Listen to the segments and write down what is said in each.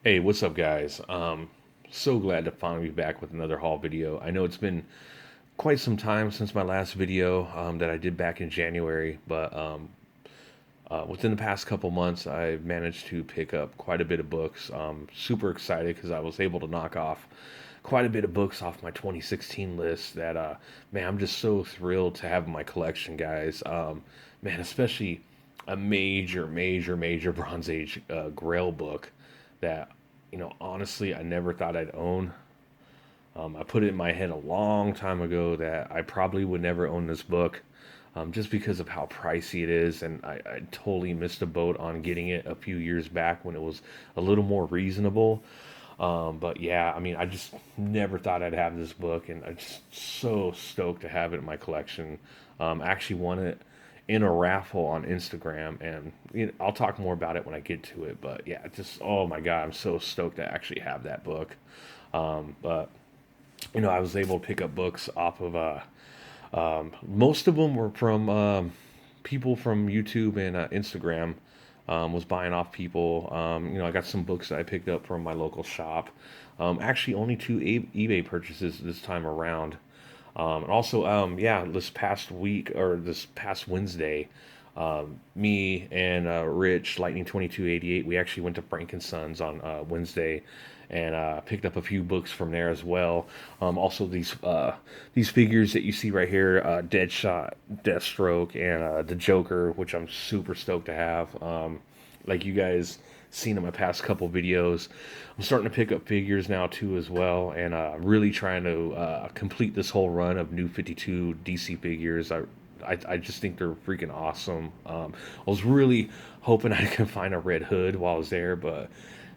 Hey, what's up, guys? So glad to finally be back with another haul video. I know it's been quite some time since my last video that I did back in January, but within the past couple months, I've managed to pick up quite a bit of books. Super excited because I was able to knock off quite a bit of books off my 2016 list that, man, I'm just so thrilled to have in my collection, guys. Man, especially a major Bronze Age Grail book that, honestly, I never thought I'd own. I put it in my head a long time ago that I probably would never own this book, just because of how pricey it is, and I totally missed a boat on getting it a few years back when it was a little more reasonable. But yeah, I mean, I just never thought I'd have this book, and I'm just so stoked to have it in my collection. I actually won it in a raffle on Instagram, and I'll talk more about it when I get to it. But yeah, just oh my god, I'm so stoked to actually have that book. But I was able to pick up books off of most of them were from people from YouTube and Instagram. Was buying off people. I got some books that I picked up from my local shop. Actually, only two eBay purchases this time around. And also, yeah, this past week or this past Wednesday, me and Rich Lightning 2288, we actually went to Frankensons on Wednesday, and picked up a few books from there as well. Also, these figures that you see right here, Deadshot, Deathstroke, and the Joker, which I'm super stoked to have. Like you guys seen in my past couple videos, I'm starting to pick up figures now too as well, and really trying to complete this whole run of new 52 DC figures. I just think they're freaking awesome. I was really hoping I could find a Red Hood while I was there, but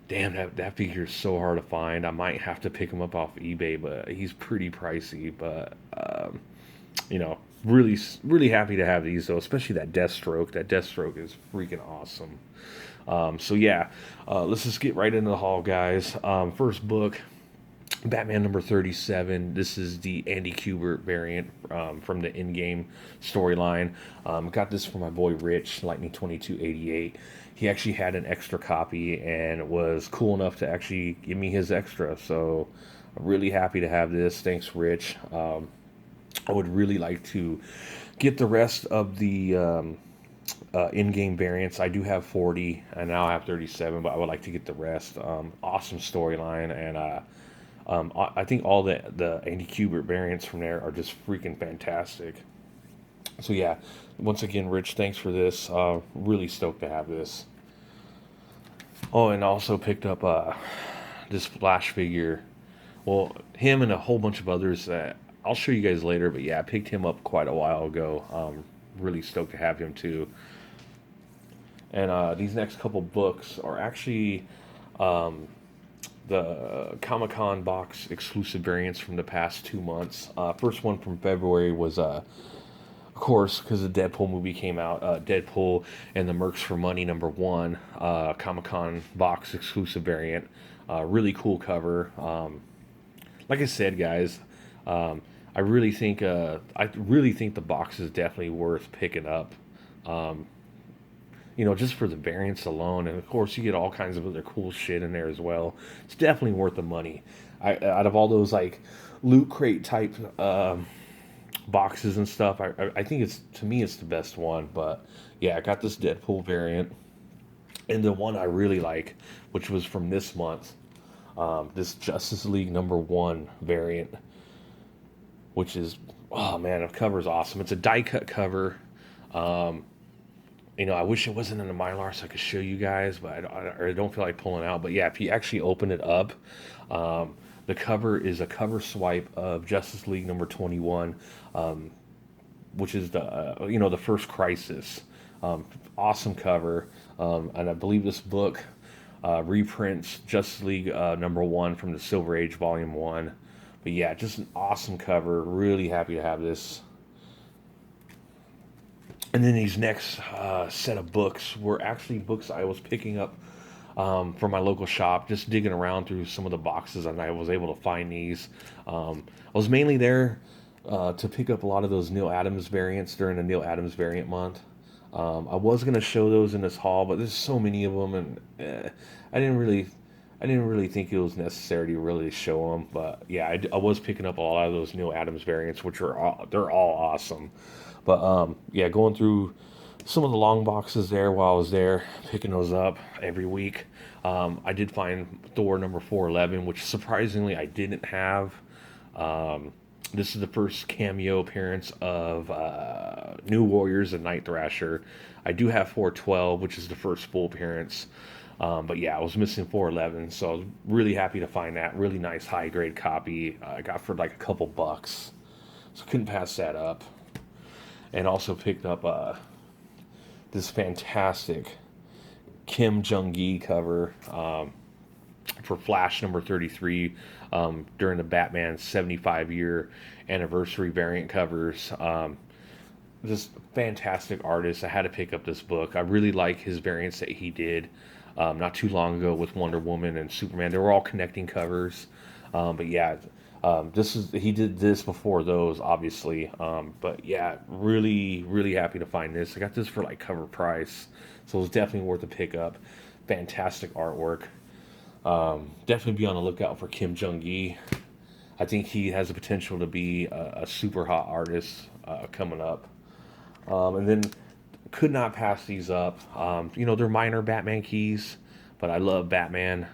damn, that figure is so hard to find. I might have to pick him up off eBay, but he's pretty pricey. But really happy to have these though, especially that Deathstroke. That Deathstroke is freaking awesome. So yeah, let's just get right into the haul, guys. First book, Batman number 37. This is the Andy Kubert variant from the in-game storyline. Got this from my boy Rich, Lightning 2288. He actually had an extra copy and was cool enough to actually give me his extra. So I'm really happy to have this. Thanks, Rich. I would really like to get the rest of the in-game variants. I do have 40, and now I have 37, but I would like to get the rest. Awesome storyline, and I think all the Andy Kubert variants from there are just freaking fantastic. So yeah, once again, Rich, thanks for this. Really stoked to have this. Oh, and also picked up this Flash figure. Well, him and a whole bunch of others that I'll show you guys later. But yeah, I picked him up quite a while ago. Really stoked to have him too. And these next couple books are actually the Comic Con box exclusive variants from the past 2 months. First one from February was, of course, because the Deadpool movie came out, Deadpool and the Mercs for Money #1 Comic Con box exclusive variant. Really cool cover. Like I said, guys, I really think the box is definitely worth picking up. Just for the variants alone, and of course you get all kinds of other cool shit in there as well. It's definitely worth the money. Out of all those like loot crate type boxes and stuff, I think it's to me it's the best one. But yeah, I got this Deadpool variant, and the one I really like, which was from this month, this Justice League #1 variant, which is oh man, the cover's awesome. It's a die cut cover. I wish it wasn't in the Mylar so I could show you guys, but I don't feel like pulling out. But yeah, if you actually open it up, the cover is a cover swipe of Justice League #21, which is the first Crisis. Awesome cover, and I believe this book reprints Justice League #1 from the Silver Age Volume 1. But yeah, just an awesome cover. Really happy to have this. And then these next set of books were actually books I was picking up from my local shop, just digging around through some of the boxes, and I was able to find these. I was mainly there to pick up a lot of those Neil Adams variants during the Neil Adams variant month. I was going to show those in this haul, but there's so many of them, and I didn't really I didn't really think it was necessary to really show them, but yeah, I was picking up a lot of those Neil Adams variants, which they're all awesome. But yeah, going through some of the long boxes there while I was there, picking those up every week. I did find Thor number 411, which surprisingly I didn't have. Um, this is the first cameo appearance of New Warriors and Night Thrasher. I do have 412, which is the first full appearance. But yeah, I was missing 411, so I was really happy to find that. Really nice high grade copy. I got for like a couple bucks, so couldn't pass that up. And also picked up this fantastic Kim Jung-gi cover for Flash number 33 during the Batman 75-year anniversary variant covers. Just fantastic artist. I had to pick up this book. I really like his variants that he did not too long ago with Wonder Woman and Superman. They were all connecting covers. But yeah, he did this before those, obviously. But yeah, really happy to find this. I got this for like cover price, so it was definitely worth a pickup. Fantastic artwork. Definitely be on the lookout for Kim Jung-gi. I think he has the potential to be a super hot artist coming up. And then could not pass these up. They're minor Batman keys, but I love Batman.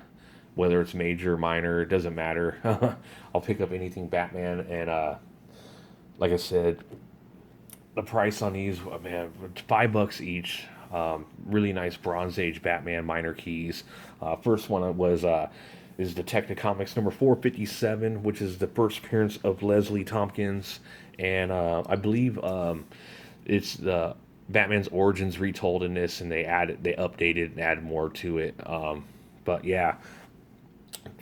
Whether it's major or minor, it doesn't matter. I'll pick up anything Batman. And like I said, the price on these, man, $5 each. Really nice Bronze Age Batman minor keys. First one is Detective Comics number 457, which is the first appearance of Leslie Tompkins, and I believe it's the Batman's origins retold in this, and they updated and added more to it. But yeah,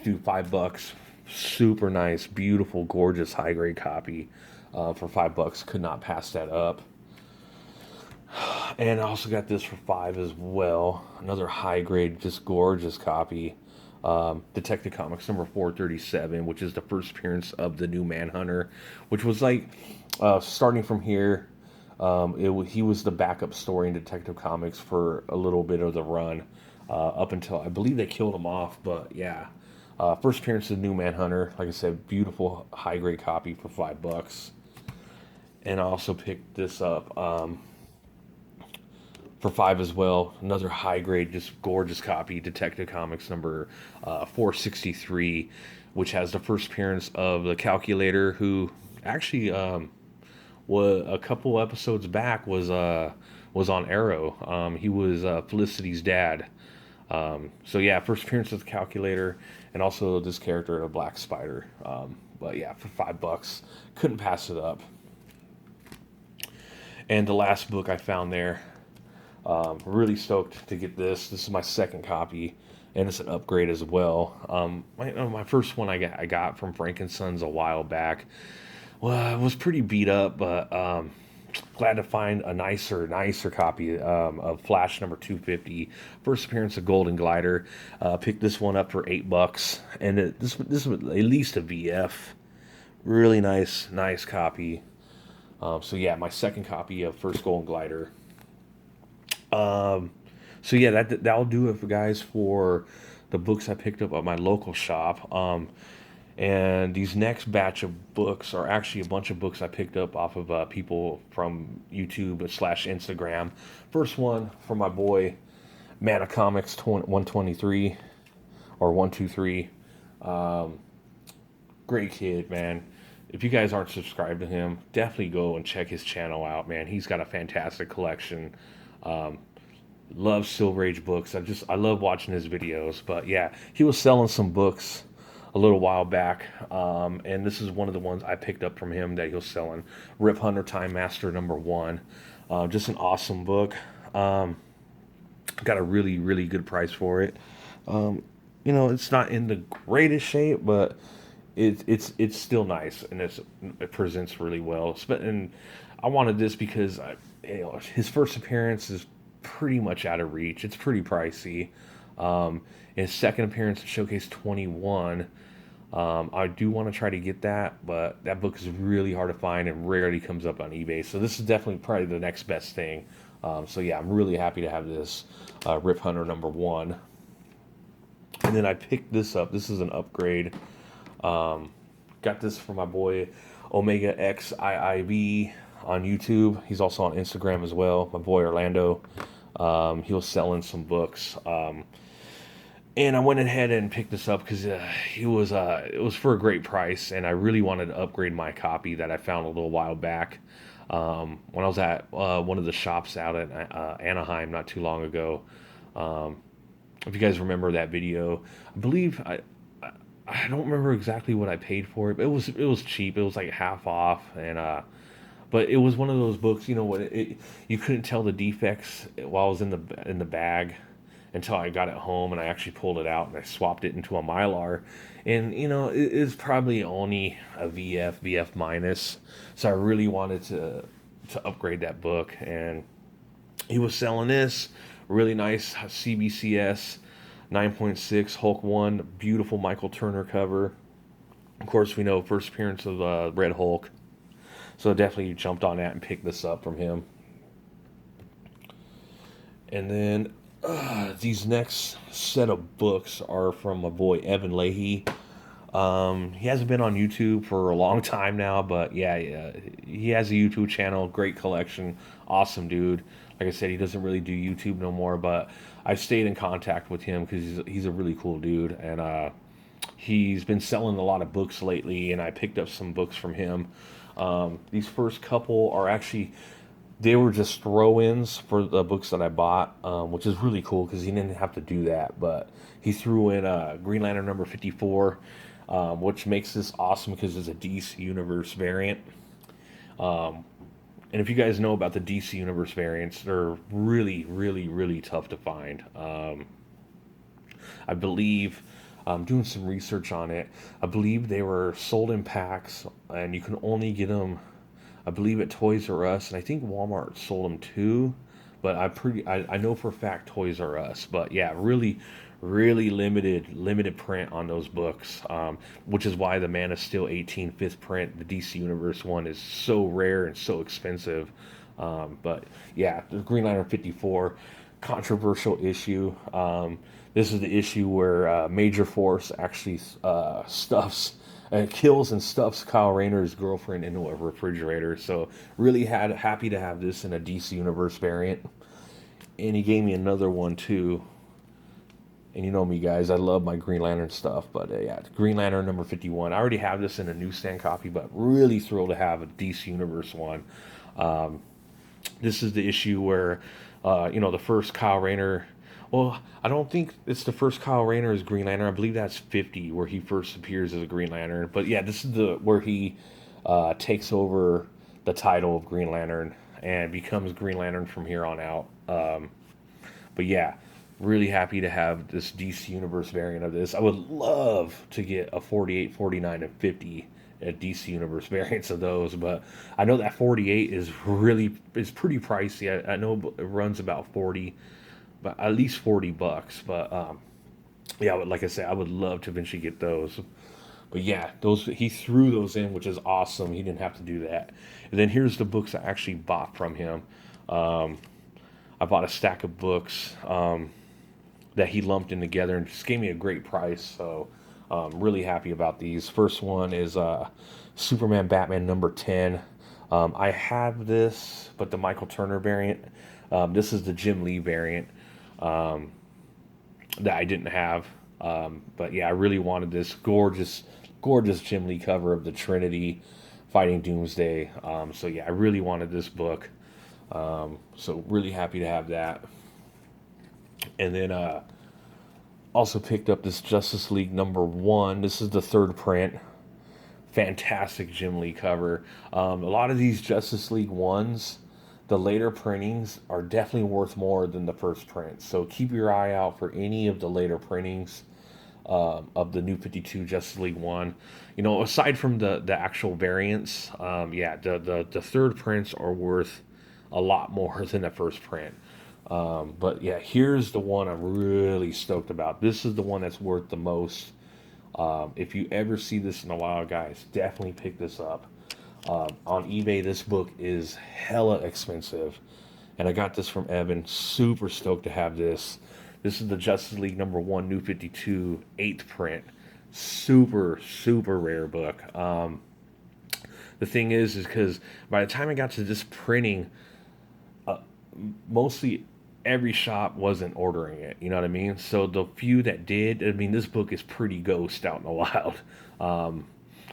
do $5, super nice, beautiful, gorgeous, high grade copy for $5. Could not pass that up. And I also got this for $5 as well. Another high grade, just gorgeous copy. Detective Comics number 437, which is the first appearance of the new Manhunter, which was like starting from here. He was the backup story in Detective Comics for a little bit of the run up until I believe they killed him off. But yeah, first appearance of the new Manhunter. Like I said, beautiful high grade copy for $5. And I also picked this up for $5 as well. Another high grade, just gorgeous copy, Detective Comics number 463, which has the first appearance of the Calculator, who actually was a couple episodes back was on Arrow. He was Felicity's dad. So yeah, first appearance of the Calculator, and also this character in a Black Spider. But yeah, for $5, couldn't pass it up. And the last book I found there. Really stoked to get this. This is my second copy, and it's an upgrade as well. My first one I got from Frankensons a while back. Well, it was pretty beat up, but glad to find a nicer copy of Flash number 250. First appearance of Golden Glider. Picked this one up for $8, and this was at least a VF. Really nice copy. So yeah, my second copy of First Golden Glider. So yeah, that'll do it for guys for the books I picked up at my local shop. And these next batch of books are actually a bunch of books I picked up off of people from YouTube / Instagram. First one from my boy Mana Comics 123 or 123. Great kid, man. If you guys aren't subscribed to him, definitely go and check his channel out, man. He's got a fantastic collection. Love Silver Age books. I love watching his videos. But yeah, he was selling some books a little while back, and this is one of the ones I picked up from him that he was selling. Rip Hunter Time Master number 1. Just an awesome book. Got a really good price for it. It's not in the greatest shape, but it's still nice, and it presents really well. And I wanted this because his first appearance is pretty much out of reach. It's pretty pricey. His second appearance in Showcase 21, I do want to try to get that, but that book is really hard to find and rarely comes up on eBay. So this is definitely probably the next best thing. So yeah, I'm really happy to have this Rip Hunter number 1. And then I picked this up. This is an upgrade. Got this from my boy omegaxiiv on YouTube. He's also on Instagram as well. My boy Orlando. He was selling some books. And I went ahead and picked this up because it was for a great price, and I really wanted to upgrade my copy that I found a little while back when I was at one of the shops out at Anaheim not too long ago. If you guys remember that video, I believe I don't remember exactly what I paid for it, but it was cheap. It was like half off, and but it was one of those books, you know what? You couldn't tell the defects while I was in the bag until I got it home and I actually pulled it out and I swapped it into a Mylar, and you know it's probably only a VF minus. So I really wanted to upgrade that book, and he was selling this really nice CBCS 9.6 Hulk 1, beautiful Michael Turner cover. Of course, we know first appearance of Red Hulk. So definitely jumped on that and picked this up from him. And then these next set of books are from my boy Evan Leahy. He hasn't been on YouTube for a long time now, but yeah, he has a YouTube channel, great collection, awesome dude. Like I said, he doesn't really do YouTube no more, but I've stayed in contact with him because he's a really cool dude, and he's been selling a lot of books lately, and I picked up some books from him. These first couple are actually, they were just throw-ins for the books that I bought, which is really cool because he didn't have to do that, but he threw in Green Lantern number 54, which makes this awesome because it's a DC Universe variant. And if you guys know about the DC Universe variants, they're really, really, really tough to find. I believe, doing some research on it, I believe they were sold in packs, and you can only get them, I believe, at Toys R Us, and I think Walmart sold them too. But I know for a fact Toys R Us. But yeah, really, really limited print on those books, which is why the Man of Steel 18 5th print, the DC Universe one, is so rare and so expensive. But yeah, the Green Lantern 54, controversial issue. This is the issue where Major Force actually kills and stuffs Kyle Rayner's girlfriend into a refrigerator. So really happy to have this in a DC Universe variant. And he gave me another one too. And you know me, guys, I love my Green Lantern stuff. But yeah, Green Lantern number 51. I already have this in a newsstand copy, but really thrilled to have a DC Universe one. This is the issue where, the first Kyle Rayner. Well, I don't think it's the first Kyle Rayner as Green Lantern. I believe that's 50, where he first appears as a Green Lantern. But yeah, this is where he takes over the title of Green Lantern and becomes Green Lantern from here on out. But yeah, really happy to have this DC Universe variant of this. I would love to get a 48, 49, and 50 at DC Universe variants of those, but I know that 48 is pretty pricey. I know it runs about 40, but at least $40. But yeah, but like I said, I would love to eventually get those. But yeah, he threw those in, which is awesome. He didn't have to do that. And then here's the books I actually bought from him. I bought a stack of books that he lumped in together and just gave me a great price. So really happy about these. First one is Superman Batman number 10. I have this, but the Michael Turner variant. This is the Jim Lee variant that I didn't have. But yeah, I really wanted this gorgeous Jim Lee cover of the Trinity fighting Doomsday. So yeah, I really wanted this book. So really happy to have that. And then also picked up this Justice League number 1. This is the 3rd print. Fantastic Jim Lee cover. A lot of these Justice League 1s, the later printings are definitely worth more than the first print. So keep your eye out for any of the later printings of the New 52 Justice League 1. Aside from the actual variants, yeah, the 3rd prints are worth a lot more than the first print. But yeah, here's the one I'm really stoked about. This is the one that's worth the most. If you ever see this in a while, guys, definitely pick this up. On eBay, this book is hella expensive. And I got this from Evan. Super stoked to have this. This is the Justice League #1 New 52 8th print. Super, super rare book. The thing is because by the time I got to this printing, mostly every shop wasn't ordering it. You know what I mean? So the few that did, I mean, this book is pretty ghost out in the wild.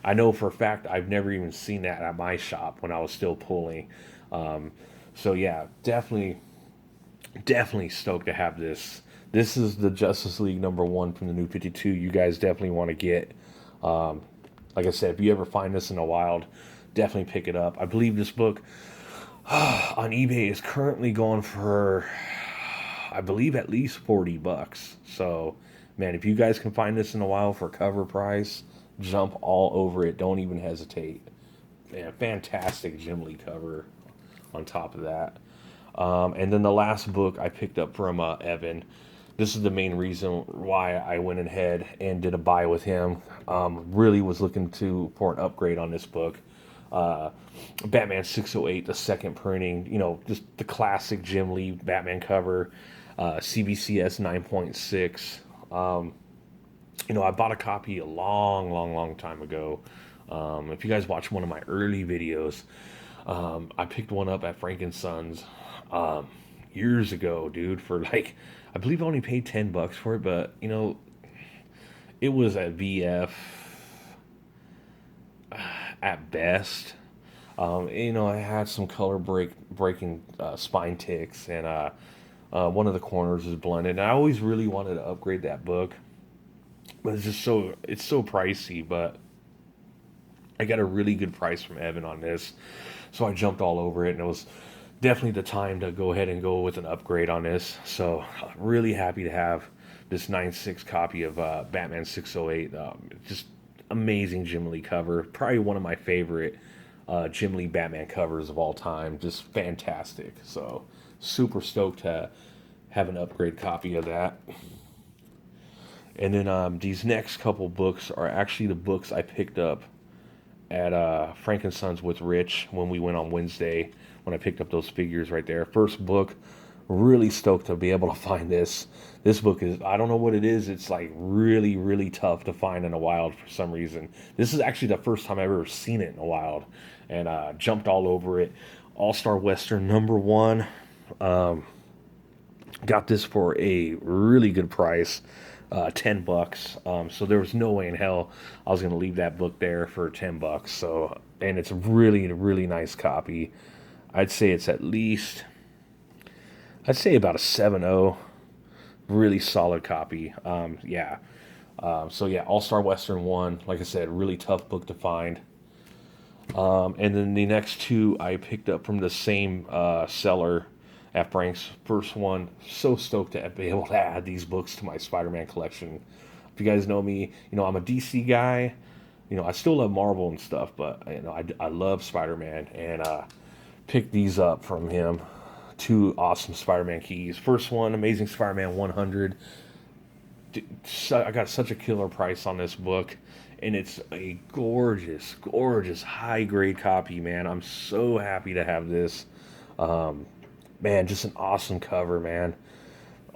I know for a fact I've never even seen that at my shop when I was still pulling. So yeah, definitely stoked to have this. This is the Justice League #1 from the New 52. You guys definitely want to get. Like I said, if you ever find this in the wild, definitely pick it up. I believe this book on eBay is currently going for, I believe, at least $40. So, man, if you guys can find this in the wild for cover price, jump all over it. Don't even hesitate. Man, fantastic Jim Lee cover on top of that. And then the last book I picked up from Evan. This is the main reason why I went ahead and did a buy with him. Really was looking for an upgrade on this book. Batman 608, the second printing. You know, just the classic Jim Lee Batman cover. CBCS 9.6. You know, I bought a copy a long time ago. If you guys watch one of my early videos, I picked one up at Frank and Sons years ago, dude, for like, I believe I only paid $10 for it, but you know, it was at VF at best. You know, I had some color breaking spine ticks, and one of the corners is blended. And I always really wanted to upgrade that book, but it's so pricey. But I got a really good price from Evan on this, so I jumped all over it, and it was definitely the time to go ahead and go with an upgrade on this. So really happy to have this 9.6 copy of Batman 608. Just amazing Jim Lee cover. Probably one of my favorite Jim Lee Batman covers of all time. Just fantastic. So super stoked to have an upgrade copy of that. And then these next couple books are actually the books I picked up at Frank and Sons with Rich when we went on Wednesday, when I picked up those figures right there. First book, really stoked to be able to find this. This book is, I don't know what it is, it's like really tough to find in the wild for some reason. This is actually the first time I've ever seen it in the wild, and jumped all over it. All-Star Western #1. Got this for a really good price. $10. So there was no way in hell I was going to leave that book there for $10. So, and it's a really nice copy. I'd say it's at least, I'd say about a 7.0. Really solid copy. Yeah. So yeah, All-Star Western 1. Like I said, really tough book to find. And then the next two I picked up from the same seller at Frank's. First one, so stoked to be able to add these books to my Spider-Man collection. If you guys know me, you know I'm a DC guy. You know I still love Marvel and stuff, but you know I love Spider-Man, and picked these up from him. Two awesome Spider-Man keys. First one, Amazing Spider-Man 100. I got such a killer price on this book, and it's a gorgeous high grade copy, man. I'm so happy to have this. Man, just an awesome cover, man.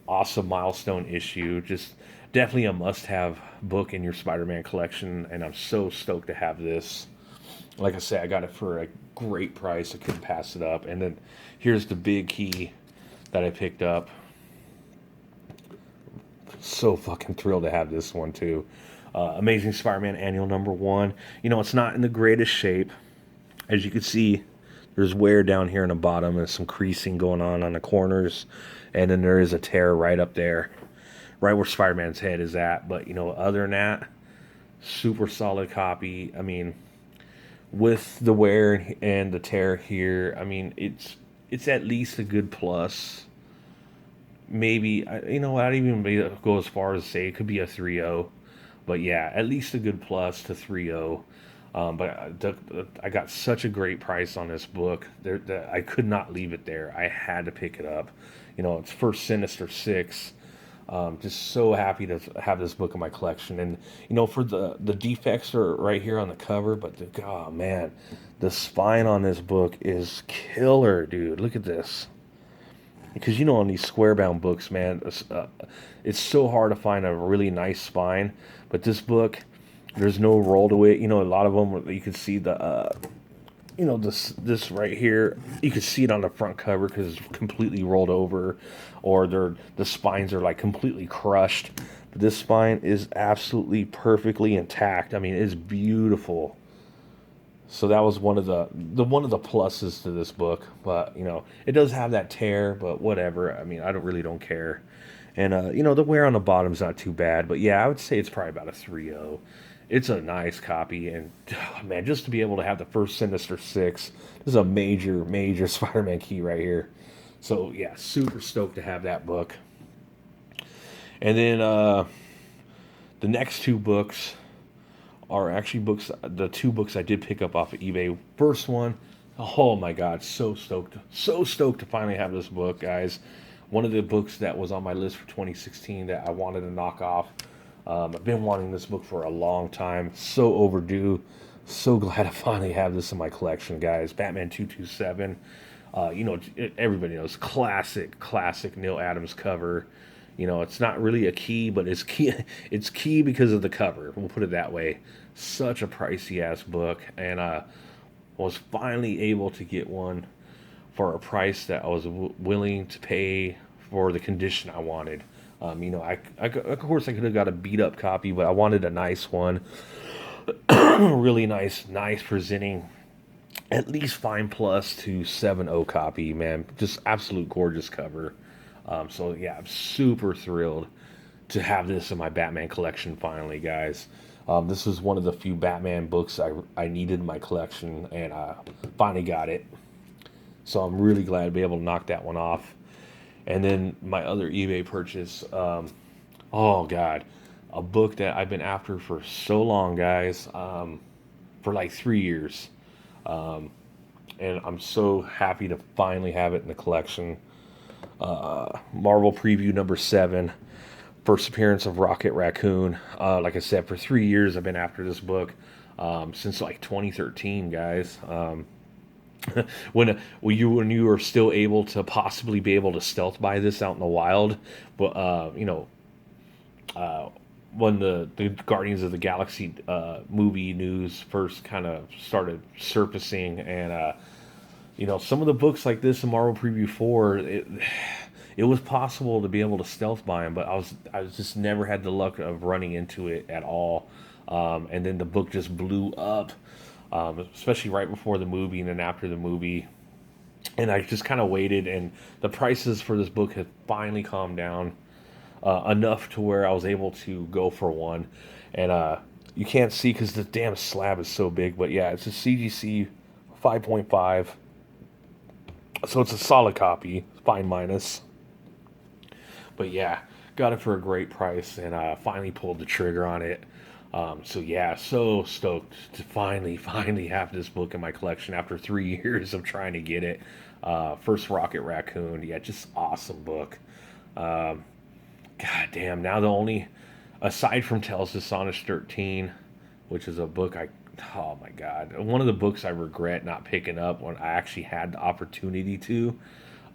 Awesome milestone issue. Just definitely a must-have book in your Spider-Man collection, and I'm so stoked to have this. Like I said, I got it for a great price. I couldn't pass it up. And then here's the big key that I picked up. So fucking thrilled to have this one too. Amazing Spider-Man Annual #1. You know, it's not in the greatest shape. As you can see, there's wear down here in the bottom and some creasing going on the corners. And then there is a tear right up there, right where Spider-Man's head is at. But, you know, other than that, super solid copy. I mean, with the wear and the tear here, I mean, it's at least a good plus. Maybe, you know, I'd even go as far as say it could be a 3.0. But yeah, at least a good plus to 3.0. But I got such a great price on this book that I could not leave it there. I had to pick it up. You know, it's first Sinister 6. Just so happy to have this book in my collection. And, you know, for the defects are right here on the cover, but oh man, the spine on this book is killer, dude. Look at this. because you know, on these square bound books, man, it's so hard to find a really nice spine. But this book, there's no roll to it. You know, a lot of them you can see the you know, this right here, you can see it on the front cover because it's completely rolled over, or the spines are like completely crushed. But this spine is absolutely perfectly intact. I mean, it's beautiful. So that was one of the pluses to this book. But you know, it does have that tear, but whatever. I mean, I don't care. And you know, the wear on the bottom's not too bad. But yeah, I would say it's probably about a 3.0. It's a nice copy, and man, just to be able to have the first Sinister Six, this is a major Spider-Man key right here. So yeah, super stoked to have that book. And then the next two books are actually books. The two books I did pick up off of eBay. First one, oh my God, so stoked to finally have this book, guys. One of the books that was on my list for 2016 that I wanted to knock off. I've been wanting this book for a long time. So overdue. So glad I finally have this in my collection, guys. Batman 227. You know, everybody knows classic Neil Adams cover. You know, it's not really a key, but it's key. It's key because of the cover. We'll put it that way. Such a pricey ass book, and was finally able to get one for a price that I was willing to pay for the condition I wanted. You know, of course I could have got a beat up copy, but I wanted a nice one, really nice presenting, at least fine plus to 7.0 copy. Man, just absolute gorgeous cover. So yeah, I'm super thrilled to have this in my Batman collection finally, guys. This was one of the few Batman books I needed in my collection, and I finally got it. So I'm really glad to be able to knock that one off. And then my other eBay purchase, oh God, a book that I've been after for so long, guys, for like 3 years. And I'm so happy to finally have it in the collection. Marvel Preview number 7, first appearance of Rocket Raccoon. Like I said, for 3 years I've been after this book, since like 2013, guys. When you were still able to possibly be able to stealth buy this out in the wild, but you know, when the Guardians of the Galaxy movie news first kind of started surfacing, and you know, some of the books like this in Marvel Preview 4, it was possible to be able to stealth buy them, but I was just never had the luck of running into it at all. And then the book just blew up, especially right before the movie and then after the movie. And I just kind of waited, and the prices for this book had finally calmed down enough to where I was able to go for one. And you can't see because the damn slab is so big, but yeah, it's a CGC 5.5. So it's a solid copy, fine minus. But yeah, got it for a great price, and finally pulled the trigger on it. So yeah, so stoked to finally have this book in my collection after 3 years of trying to get it. First Rocket Raccoon, yeah, just awesome book. God damn, now the only, aside from Tales of Sonnet 13, which is a book oh my God, one of the books I regret not picking up when I actually had the opportunity to.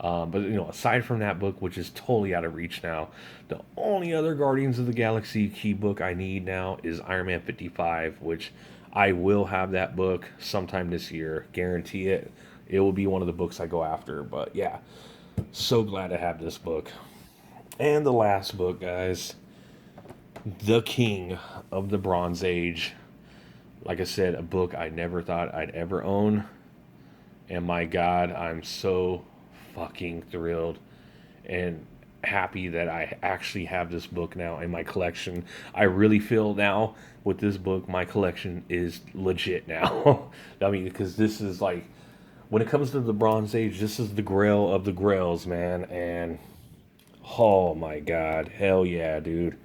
But you know, aside from that book, which is totally out of reach now, the only other Guardians of the Galaxy key book I need now is Iron Man 55, which I will have that book sometime this year, guarantee it. It will be one of the books I go after. But yeah, so glad to have this book. And the last book, guys, The King of the Bronze Age. Like I said, a book I never thought I'd ever own. And my God, I'm so fucking thrilled and happy that I actually have this book now in my collection. I really feel now with this book, my collection is legit now. I mean, because this is like, when it comes to the Bronze Age, this is the Grail of the Grails, man. And oh my God, hell yeah, dude.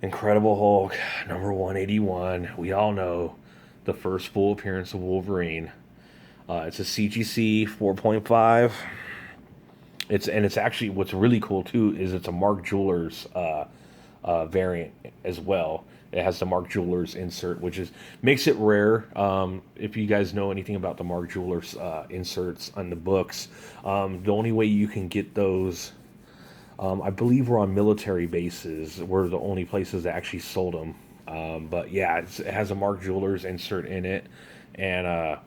Incredible Hulk, number 181. We all know the first full appearance of Wolverine. It's a CGC 4.5. It's actually, what's really cool too is it's a Mark Jewelers variant as well. It has the Mark Jewelers insert, which is makes it rare. If you guys know anything about the Mark Jewelers inserts on the books, the only way you can get those, I believe, were on military bases. Were the only places that actually sold them. But yeah, it has a Mark Jewelers insert in it, and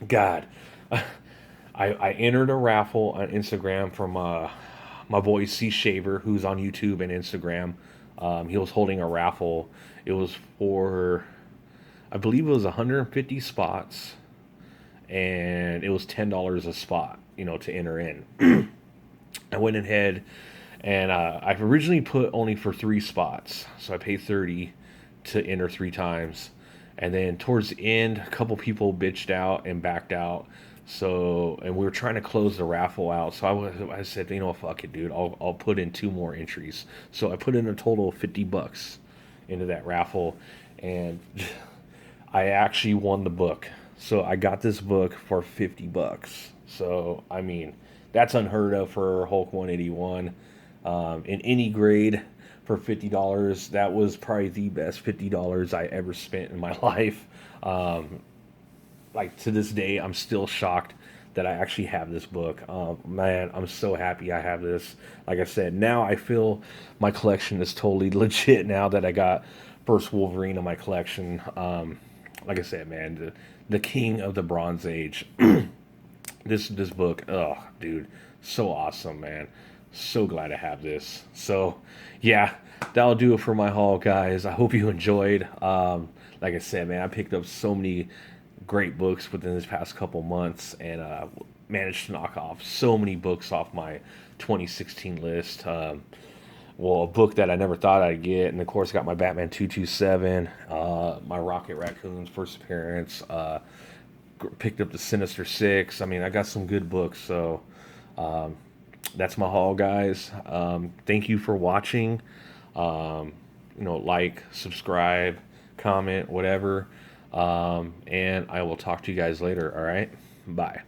God, I entered a raffle on Instagram from my boy C Shaver, who's on YouTube and Instagram. He was holding a raffle. It was for, I believe it was 150 spots, and it was $10 a spot, to enter in. I went ahead and I originally put only for 3 spots, so I paid 30 to enter 3 times. And then towards the end, a couple people bitched out and backed out. So, and we were trying to close the raffle out. So I said, fuck it, dude. I'll put in 2 more entries. So I put in a total of $50 into that raffle, and I actually won the book. So I got this book for $50. So I mean, that's unheard of for Hulk 181 in any grade. For $50, that was probably the best $50 I ever spent in my life. Like to this day, I'm still shocked that I actually have this book. Man, I'm so happy I have this. Like I said, now I feel my collection is totally legit now that I got first Wolverine in my collection. Like I said, man, the king of the Bronze Age. This book, oh, dude, so awesome, man. So glad to have this. So, yeah, that'll do it for my haul, guys. I hope you enjoyed. Like I said, man, I picked up so many great books within this past couple months, and managed to knock off so many books off my 2016 list. Well, a book that I never thought I'd get, and of course, got my Batman 227, my Rocket Raccoon's first appearance. Picked up the Sinister Six. I mean, I got some good books, so that's my haul, guys. Thank you for watching. Like, subscribe, comment, whatever. And I will talk to you guys later. All right, bye.